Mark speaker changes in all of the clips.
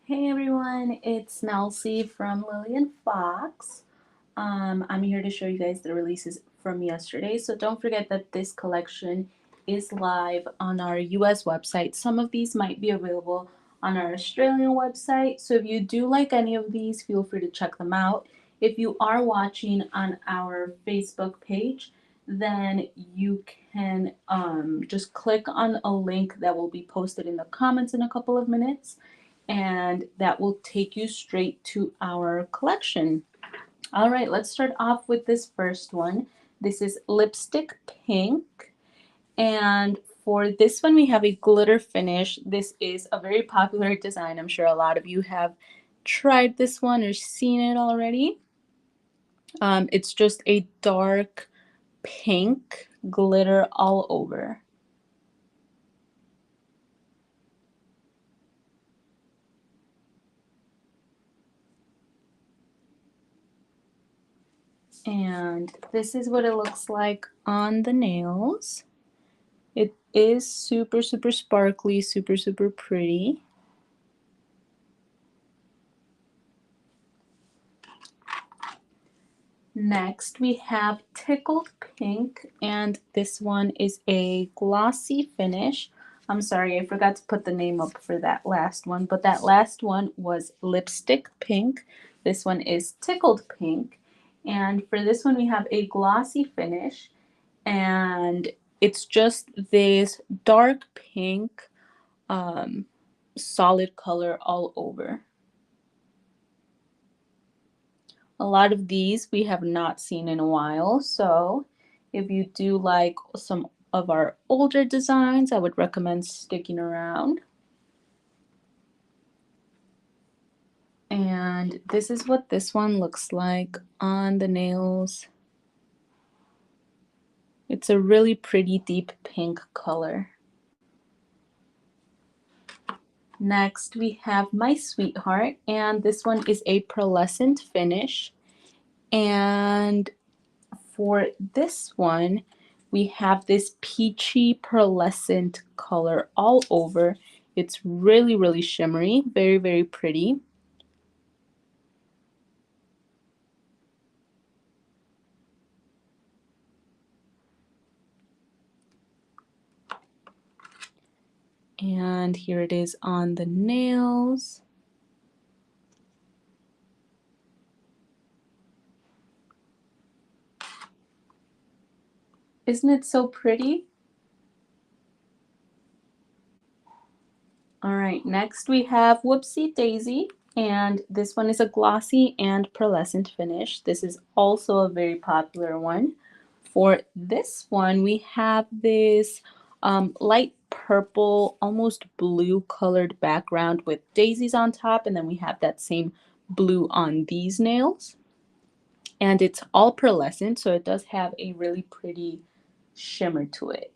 Speaker 1: Hey everyone, it's Melcy from Lillian Fox. I'm here to show you guys the releases from yesterday. So don't forget that this collection is live on our US website. Some of these might be available on our Australian website. So if you do like any of these, feel free to check them out. If you are watching on our Facebook page, then you can just click on a link that will be posted in the comments in a couple of minutes, and that will take you straight to our collection. All right, let's start off with this first one. This is Lipstick Pink, and for this one we have a glitter finish. This is a very popular design. I'm sure a lot of you have tried this one or seen it already. It's just a dark pink glitter all over. And this is what it looks like on the nails. It is super, super sparkly, super, super pretty. Next, we have Tickled Pink, and this one is a glossy finish. I'm sorry, I forgot to put the name up for that last one, but that last one was Lipstick Pink. This one is Tickled Pink. And for this one, we have a glossy finish, and it's just this dark pink, solid color all over. A lot of these we have not seen in a while, so if you do like some of our older designs, I would recommend sticking around. And this is what this one looks like on the nails. It's a really pretty deep pink color. Next, we have My Sweetheart, and this one is a pearlescent finish. And for this one, we have this peachy pearlescent color all over. It's really, really shimmery, very, very pretty. And here it is on the nails. Isn't it so pretty? All right, next we have Whoopsie Daisy, and this one is a glossy and pearlescent finish. This is also a very popular one. For this one, we have this light purple, almost blue colored background with daisies on top, and then we have that same blue on these nails. And it's all pearlescent, so it does have a really pretty shimmer to it.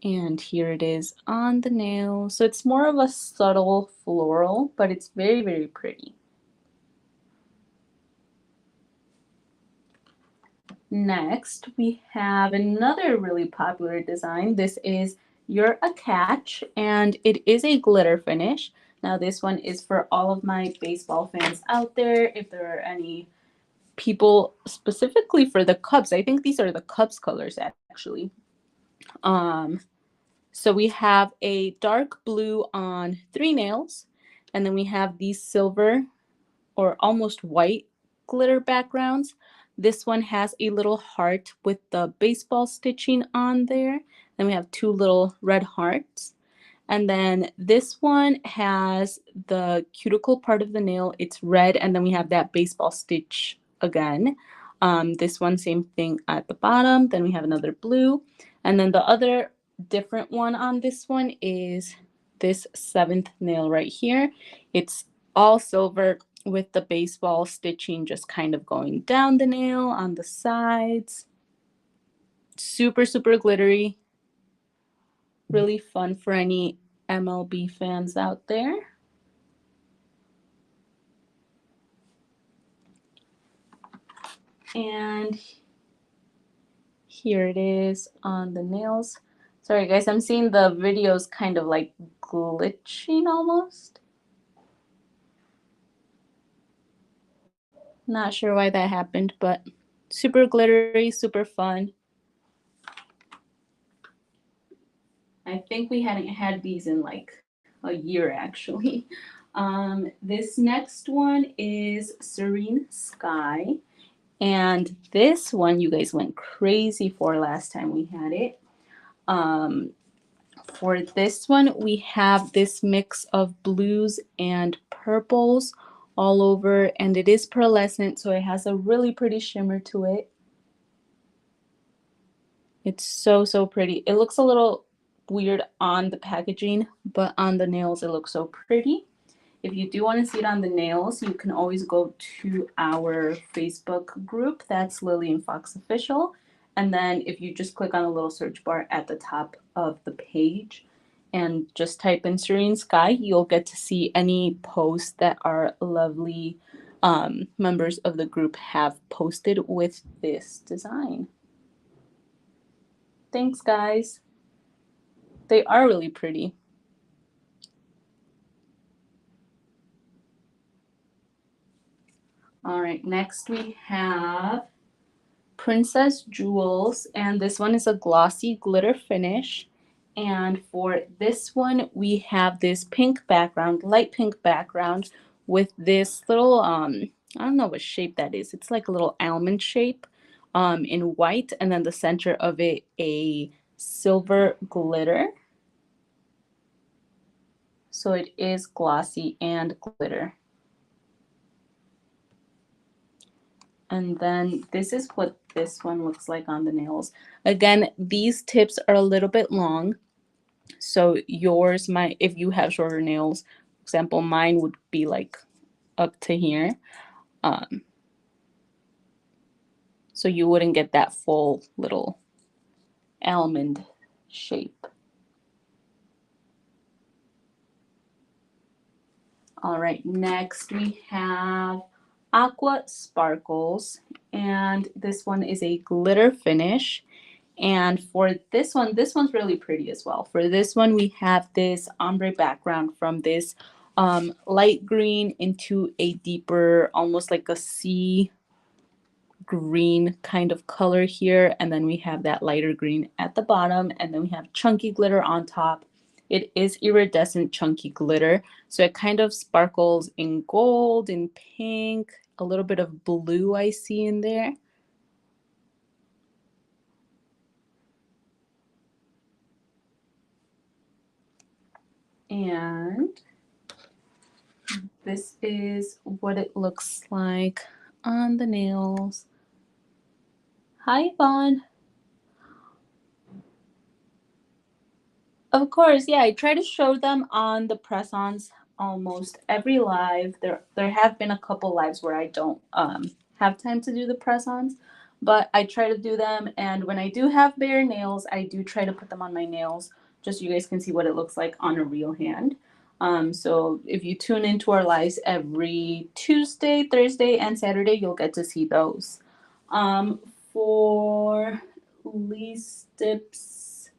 Speaker 1: And here it is on the nail. So it's more of a subtle floral, but it's very, very pretty. Next, we have another really popular design. This is You're a Catch, and it is a glitter finish. Now, this one is for all of my baseball fans out there. If there are any people specifically for the Cubs, I think these are the Cubs colors actually. So we have a dark blue on 3 nails, and then we have these silver or almost white glitter backgrounds. This one has a little heart with the baseball stitching on there. Then we have 2 little red hearts. And then this one has the cuticle part of the nail. It's red, and then we have that baseball stitch again. This one, same thing at the bottom. Then we have another blue. And then the other different one on this one is this 7th nail right here. It's all silver with the baseball stitching just kind of going down the nail on the sides. Super, super glittery. Really fun for any MLB fans out there. And Here it is on the nails. Sorry guys, I'm seeing the videos kind of like glitching almost. Not sure why that happened, but super glittery, super fun. I think we hadn't had these in like a year actually. This next one is Serene Sky. And this one you guys went crazy for last time we had it. For this one, we have this mix of blues and purples all over, and it is pearlescent, so it has a really pretty shimmer to it. It's so, so pretty. It looks a little weird on the packaging, but on the nails, it looks so pretty. If you do want to see it on the nails, you can always go to our Facebook group. That's Lillian Fox Official. And then if you just click on the little search bar at the top of the page and just type in Serene Sky, you'll get to see any posts that our lovely members of the group have posted with this design. Thanks, guys. They are really pretty. All right, next we have Princess Jewels, and this one is a glossy glitter finish. And for this one, we have this pink background, light pink background with this little, I don't know what shape that is. It's like a little almond shape in white, and then the center of it, a silver glitter. So it is glossy and glitter. And then this is what this one looks like on the nails. Again, these tips are a little bit long. So yours might, if you have shorter nails, for example, mine would be like up to here. So you wouldn't get that full little almond shape. All right, next we have Aqua Sparkles, and this one is a glitter finish. And for this one's really pretty as well. For this one, we have this ombre background from this light green into a deeper, almost like a sea green kind of color here. And then we have that lighter green at the bottom. And then we have chunky glitter on top. It is iridescent chunky glitter. So it kind of sparkles in gold, in pink, a little bit of blue I see in there. And this is what it looks like on the nails. Hi, Yvonne. Of course, yeah, I try to show them on the press-ons almost every live. There have been a couple lives where I don't have time to do the press-ons, but I try to do them. And when I do have bare nails, I do try to put them on my nails just so you guys can see what it looks like on a real hand. So if you tune into our lives every Tuesday, Thursday, and Saturday, you'll get to see those. For Lease Dips,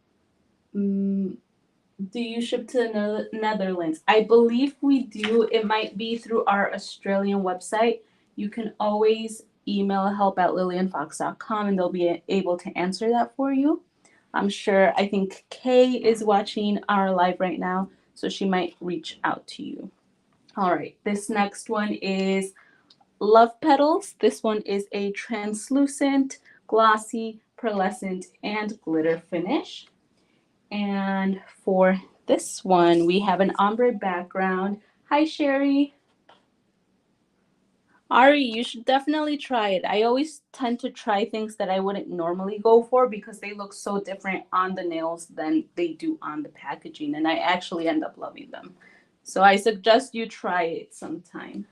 Speaker 1: do you ship to the Netherlands? I believe we do. It might be through our Australian website. You can always email help@lillianfox.com and they'll be able to answer that for you. I'm sure, I think Kay is watching our live right now, so she might reach out to you. All right, this next one is Love Petals. This one is a translucent, glossy, pearlescent, and glitter finish. And for this one, we have an ombre background. Hi, Sherry. Ari, you should definitely try it. I always tend to try things that I wouldn't normally go for because they look so different on the nails than they do on the packaging, and I actually end up loving them. So I suggest you try it sometime.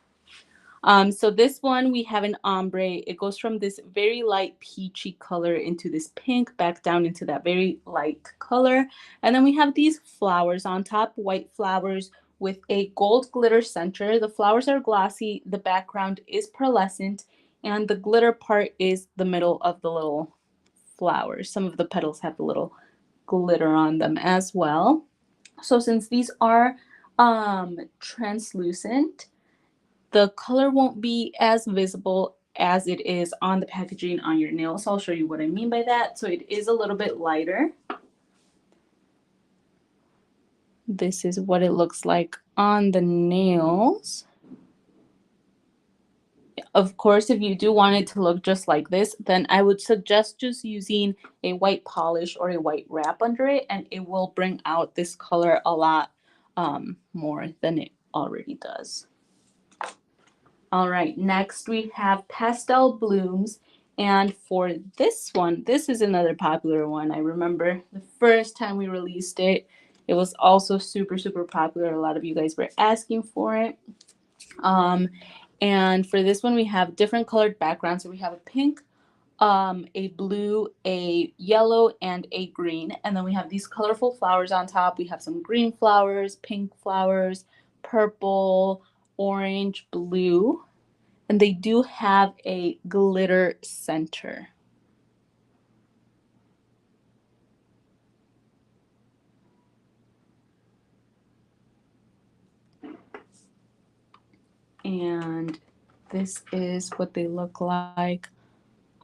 Speaker 1: So this one, we have an ombre. It goes from this very light peachy color into this pink, back down into that very light color. And then we have these flowers on top, white flowers with a gold glitter center. The flowers are glossy. The background is pearlescent. And the glitter part is the middle of the little flowers. Some of the petals have a little glitter on them as well. So since these are translucent, the color won't be as visible as it is on the packaging on your nails. So I'll show you what I mean by that. So it is a little bit lighter. This is what it looks like on the nails. Of course, if you do want it to look just like this, then I would suggest just using a white polish or a white wrap under it, and it will bring out this color a lot more than it already does. All right, next we have Pastel Blooms. And for this one, this is another popular one. I remember the first time we released it, it was also super, super popular. A lot of you guys were asking for it. And for this one, we have different colored backgrounds. So we have a pink, a blue, a yellow, and a green. And then we have these colorful flowers on top. We have some green flowers, pink flowers, purple, orange, blue. And they do have a glitter center. And this is what they look like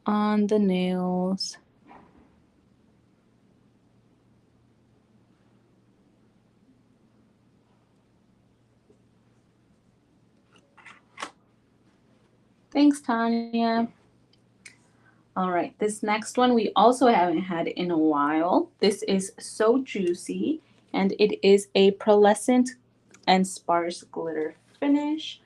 Speaker 1: on the nails. Thanks, Tanya. All right, this next one we also haven't had in a while. This is So Juicy, and it is a pearlescent and sparse glitter finish.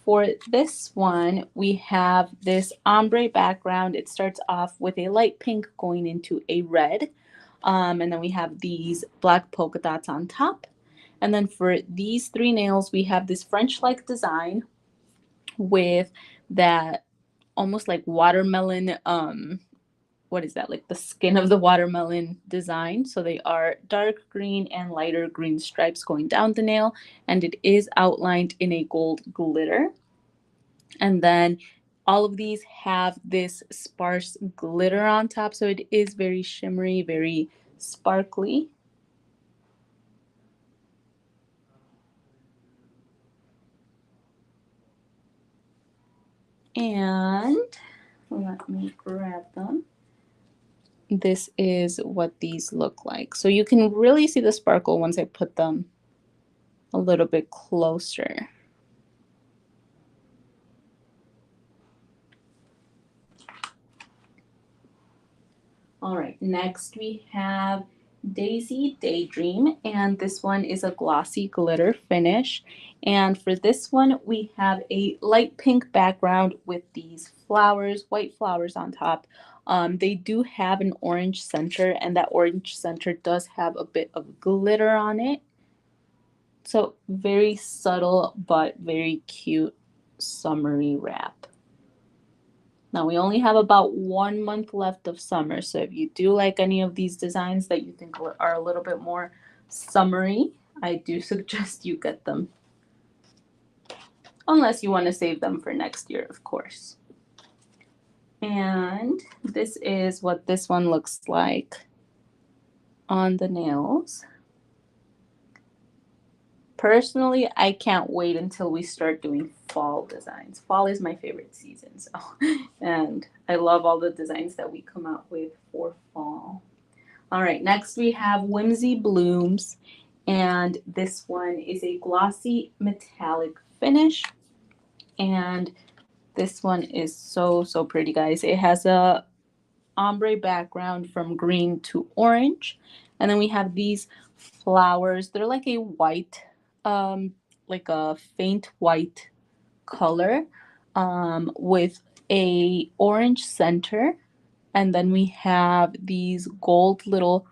Speaker 1: For this one, we have this ombre background. It starts off with a light pink going into a red. And then we have these black polka dots on top. And then for these three nails, we have this French-like design with that almost like watermelon, what is that, like the skin of the watermelon design. So they are dark green and lighter green stripes going down the nail, and it is outlined in a gold glitter. And then all of these have this sparse glitter on top, so it is very shimmery, very sparkly. And let me grab them. This is what these look like. So you can really see the sparkle once I put them a little bit closer. All right, next we have Daisy Daydream, and this one is a glossy glitter finish. And for this one, we have a light pink background with these flowers, white flowers on top. They do have an orange center, and that orange center does have a bit of glitter on it. So very subtle, but very cute summery wrap. Now we only have about 1 month left of summer, so if you do like any of these designs that you think are a little bit more summery, I do suggest you get them. Unless you want to save them for next year, of course. And this is what this one looks like on the nails. Personally, I can't wait until we start doing fall designs. Fall is my favorite season, so and I love all the designs that we come out with for fall. All right, next we have Whimsy Blooms, and this one is a glossy metallic finish, and this one is so, so pretty, guys. It has a ombre background from green to orange, and then we have these flowers. They're like a white, like a faint white color, with a orange center, and then we have these gold little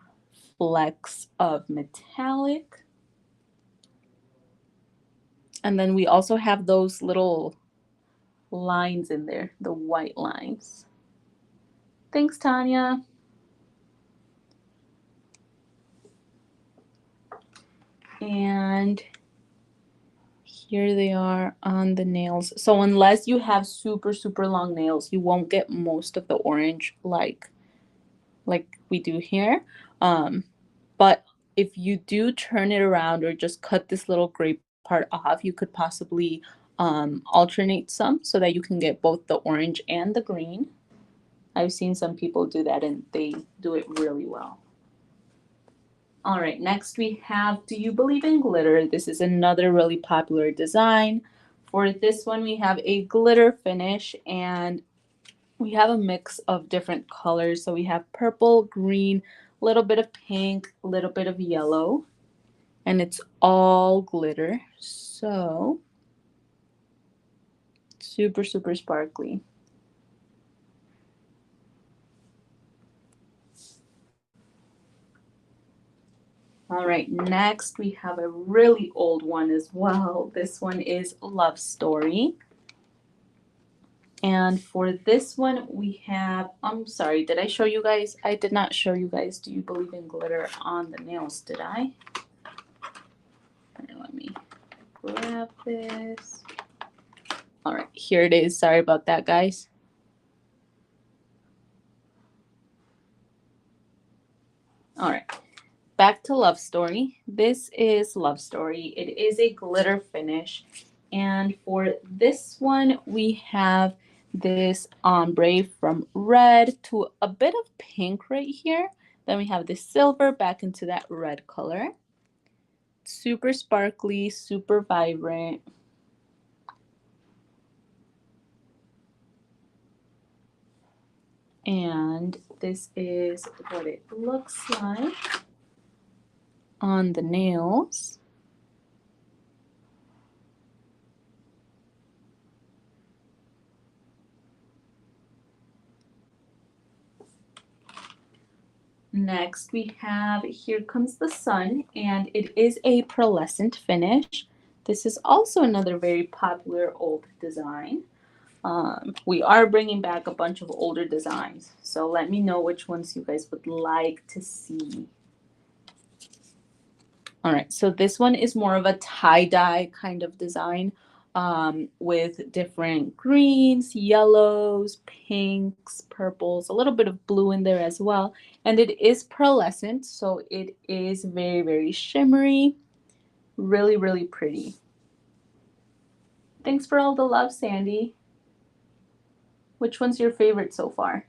Speaker 1: flecks of metallic, and then we also have those little lines in there, the white lines. Thanks, Tanya. And here they are on the nails. So unless you have super, super long nails, you won't get most of the orange like like we do here. But if you do turn it around or just cut this little gray part off, you could possibly alternate some so that you can get both the orange and the green. I've seen some people do that and they do it really well. All right, next we have Do You Believe in Glitter? This is another really popular design. For this one, we have a glitter finish and we have a mix of different colors. So we have purple, green, a little bit of pink, a little bit of yellow, and it's all glitter. So super, super sparkly. All right, next we have a really old one as well. This one is Love Story. And for this one, we have, I'm sorry, did I show you guys? I did not show you guys Do You Believe in Glitter on the nails, did I? Let me grab this. All right, here it is. Sorry about that, guys. All right, back to Love Story. This is Love Story. It is a glitter finish. And for this one, we have this ombre from red to a bit of pink right here. Then we have this silver back into that red color. Super sparkly, super vibrant. And this is what it looks like on the nails. Next we have Here Comes the Sun, and it is a pearlescent finish. This is also another very popular old design. We are bringing back a bunch of older designs, so let me know which ones you guys would like to see. All right, so this one is more of a tie-dye kind of design with different greens, yellows, pinks, purples, a little bit of blue in there as well. And it is pearlescent, so it is very, very shimmery, really, really pretty. Thanks for all the love, Sandy. Which one's your favorite so far?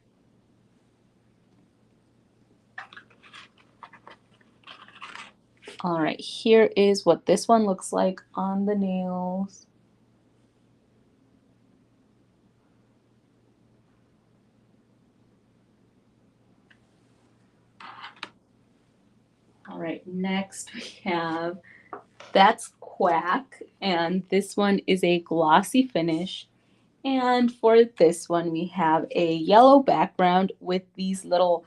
Speaker 1: All right, here is what this one looks like on the nails. All right, next we have That's Quack, and this one is a glossy finish. And for this one, we have a yellow background with these little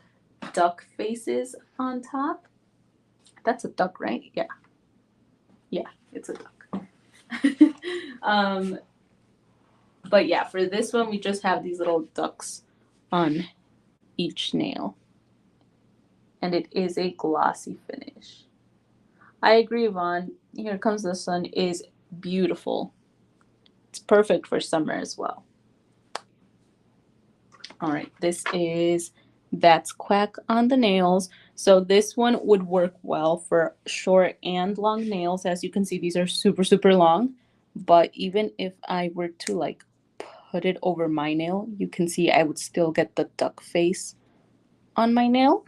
Speaker 1: duck faces on top. That's a duck, right? Yeah. Yeah, it's a duck. But yeah, for this one, we just have these little ducks on each nail. And it is a glossy finish. I agree, Vaughn. Here Comes the Sun is beautiful. It's perfect for summer as well. All right, this is That's Quack on the nails. So this one would work well for short and long nails. As you can see, these are super, super long. But even if I were to like put it over my nail, you can see I would still get the duck face on my nail.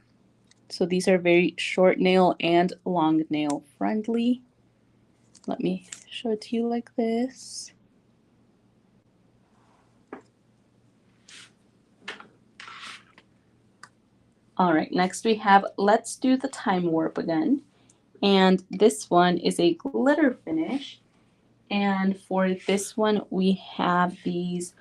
Speaker 1: So these are very short nail and long nail friendly. Let me show it to you like this. All right, next we have Let's Do the Time Warp again. And this one is a glitter finish. And for this one, we have these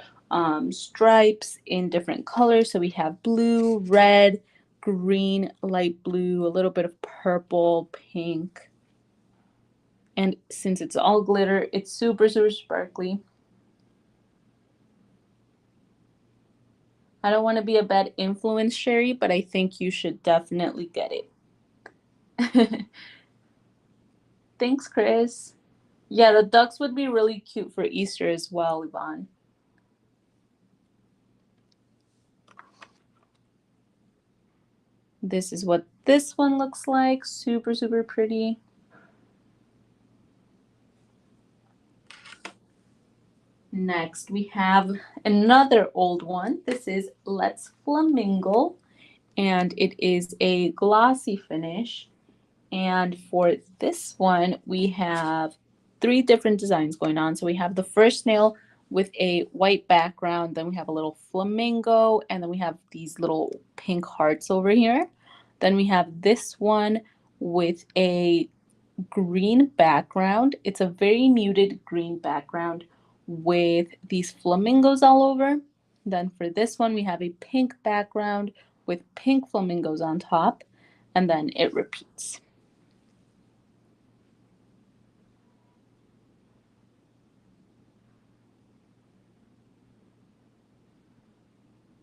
Speaker 1: stripes in different colors. So we have blue, red, green, light blue, a little bit of purple, pink. And since it's all glitter, it's super, super sparkly. I don't want to be a bad influence, Sherry, but I think you should definitely get it. Thanks, Chris. Yeah, the ducks would be really cute for Easter as well, Yvonne. This is what this one looks like. Super, super pretty. Next, we have another old one. This is Let's Flamingo, and it is a glossy finish. And for this one, we have three different designs going on. So we have the first nail with a white background, then we have a little flamingo, and then we have these little pink hearts over here. Then we have this one with a green background. It's a very muted green background with these flamingos all over. Then for this one, we have a pink background with pink flamingos on top, and then it repeats.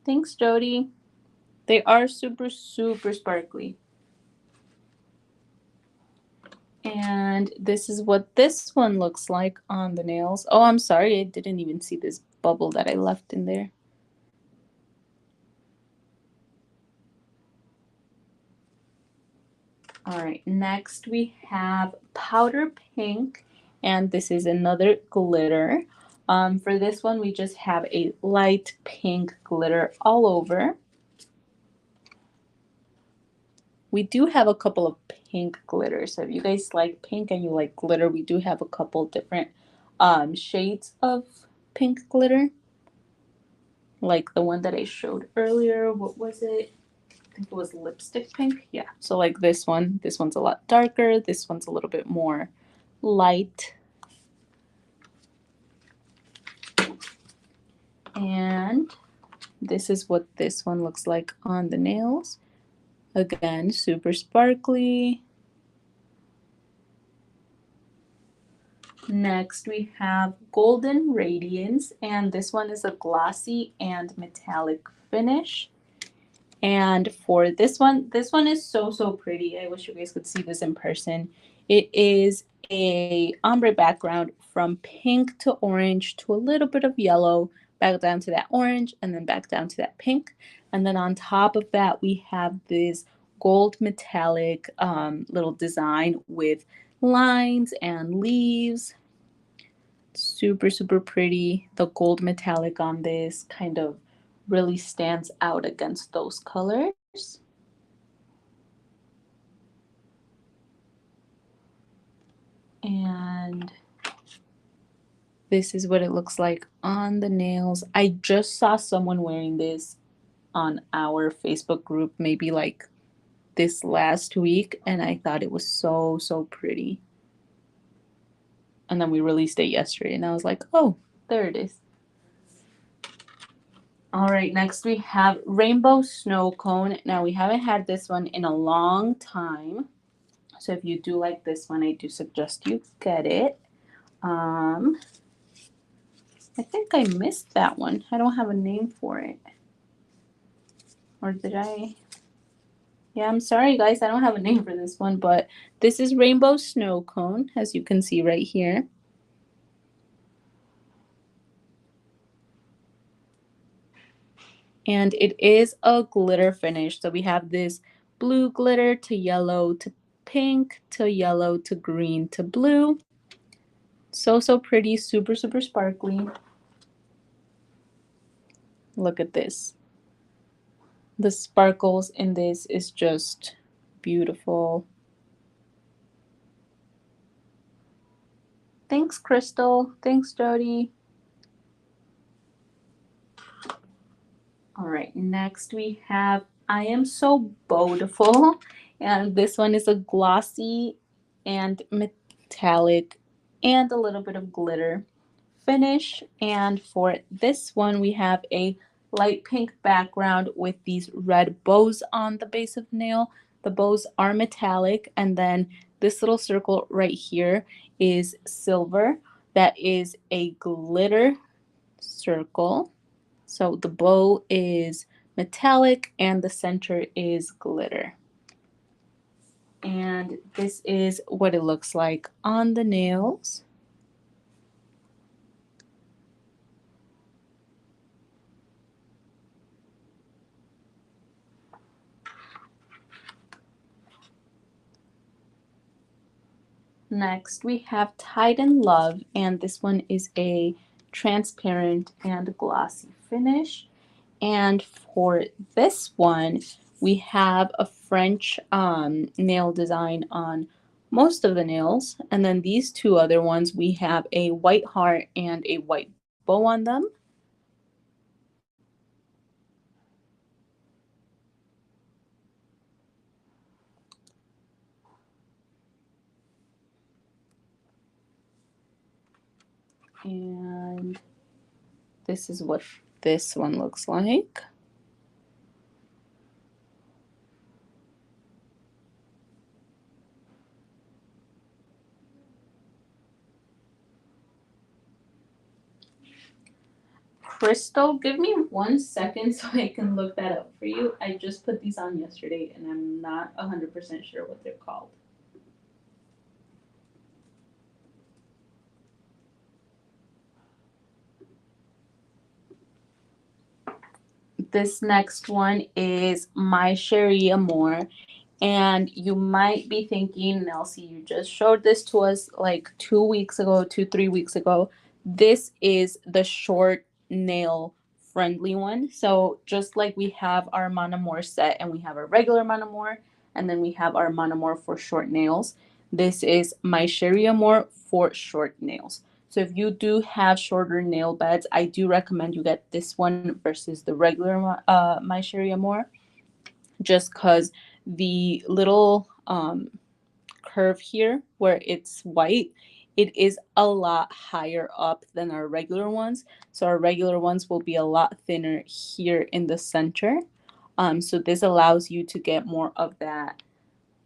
Speaker 1: Thanks, Jody. They are super, super sparkly. And this is what this one looks like on the nails. Oh, I'm sorry, I didn't even see this bubble that I left in there. All right, next we have powder pink, and this is another glitter. For this one, we just have a light pink glitter all over. We do have a couple of pink glitters. So if you guys like pink and you like glitter, we do have a couple different shades of pink glitter. Like the one that I showed earlier. What was it? I think it was lipstick pink. Yeah. So like this one. This one's a lot darker. This one's a little bit more light. And this is what this one looks like on the nails. Again, super sparkly. Next, we have Golden Radiance, and this one is a glossy and metallic finish. And for this one is so, so pretty. I wish you guys could see this in person. It is a ombre background from pink to orange to a little bit of yellow, back down to that orange, and then back down to that pink. And then on top of that, we have this gold metallic little design with lines and leaves. Super, super pretty. The gold metallic on this kind of really stands out against those colors. And this is what it looks like on the nails. I just saw someone wearing this on our Facebook group maybe like this last week, and I thought it was so, so pretty. And then we released it yesterday, and I was like, oh, there it is. All right, next we have Rainbow Snow Cone. Now, we haven't had this one in a long time. So if you do like this one, I do suggest you get it. I think I missed that one. I don't have a name for it. Or did I? Yeah, I'm sorry, guys. I don't have a name for this one, but this is Rainbow Snow Cone, as you can see right here. And it is a glitter finish. So we have this blue glitter to yellow to pink to yellow to green to blue. So, so pretty, super, super sparkly. Look at this. The sparkles in this is just beautiful. Thanks, Crystal. Thanks, Jody. All right, next we have I Am So Beautiful. And this one is a glossy and metallic and a little bit of glitter finish. And for this one, we have a light pink background with these red bows on the base of the nail. The bows are metallic, and then this little circle right here is silver. That is a glitter circle. So the bow is metallic and the center is glitter. And this is what it looks like on the nails. Next, we have Tide and Love, and this one is a transparent and glossy finish. And for this one, we have a French nail design on most of the nails. And then these two other ones, we have a white heart and a white bow on them. And this is what this one looks like. Crystal, give me 1 second so I can look that up for you. I just put these on yesterday and I'm not 100% sure what they're called. This next one is My Cherie Amour. And you might be thinking, Nelsie, you just showed this to us like 2 weeks ago, 3 weeks ago. This is the short nail friendly one. So just like we have our Mon Amour set and we have our regular Mon Amour, and then we have our Mon Amour for short nails. This is My Cherie Amour for short nails. So if you do have shorter nail beds, I do recommend you get this one versus the regular My Cherie Amour, just because the little curve here where it's white, it is a lot higher up than our regular ones. So our regular ones will be a lot thinner here in the center. So this allows you to get more of that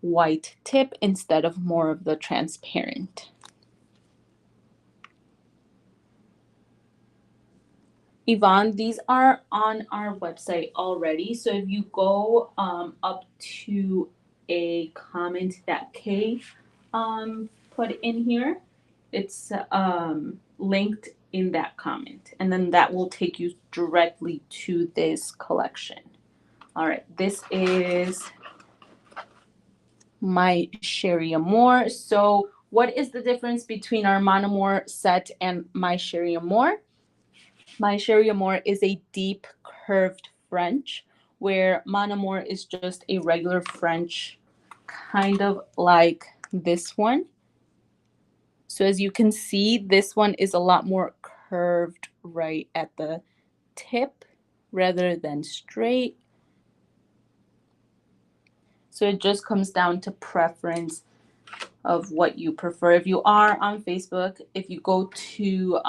Speaker 1: white tip instead of more of the transparent. Yvonne, these are on our website already. So if you go up to a comment that Kay put in here, it's linked in that comment. And then that will take you directly to this collection. All right, this is My Cherie Amour. So what is the difference between our Mon Amour set and My Cherie Amour? My Cherie Amour is a deep curved French, where Mon Amour is just a regular French, kind of like this one. So as you can see, this one is a lot more curved right at the tip rather than straight. So it just comes down to preference of what you prefer. If you are on Facebook, if you go to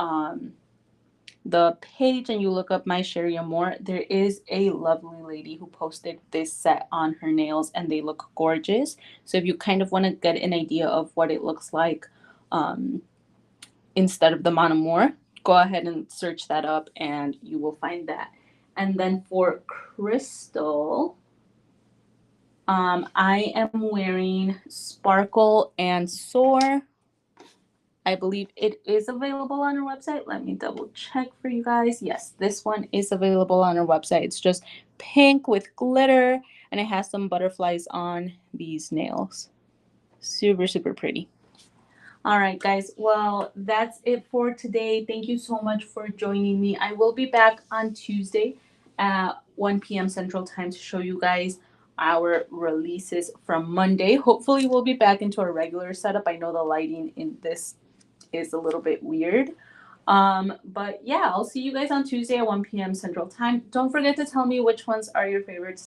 Speaker 1: the page and you look up My Cherie Amour, there is a lovely lady who posted this set on her nails and they look gorgeous. So if you kind of want to get an idea of what it looks like instead of the Mon Amour, go ahead and search that up and you will find that. And then for Crystal, I am wearing Sparkle and Soar. I believe it is available on our website. Let me double check for you guys. Yes, this one is available on our website. It's just pink with glitter and it has some butterflies on these nails. Super, super pretty. All right, guys. Well, that's it for today. Thank you so much for joining me. I will be back on Tuesday at 1 p.m. Central Time to show you guys our releases from Monday. Hopefully, we'll be back into our regular setup. I know the lighting in this is a little bit weird. But yeah, I'll see you guys on Tuesday at 1 p.m. Central Time. Don't forget to tell me which ones are your favorites.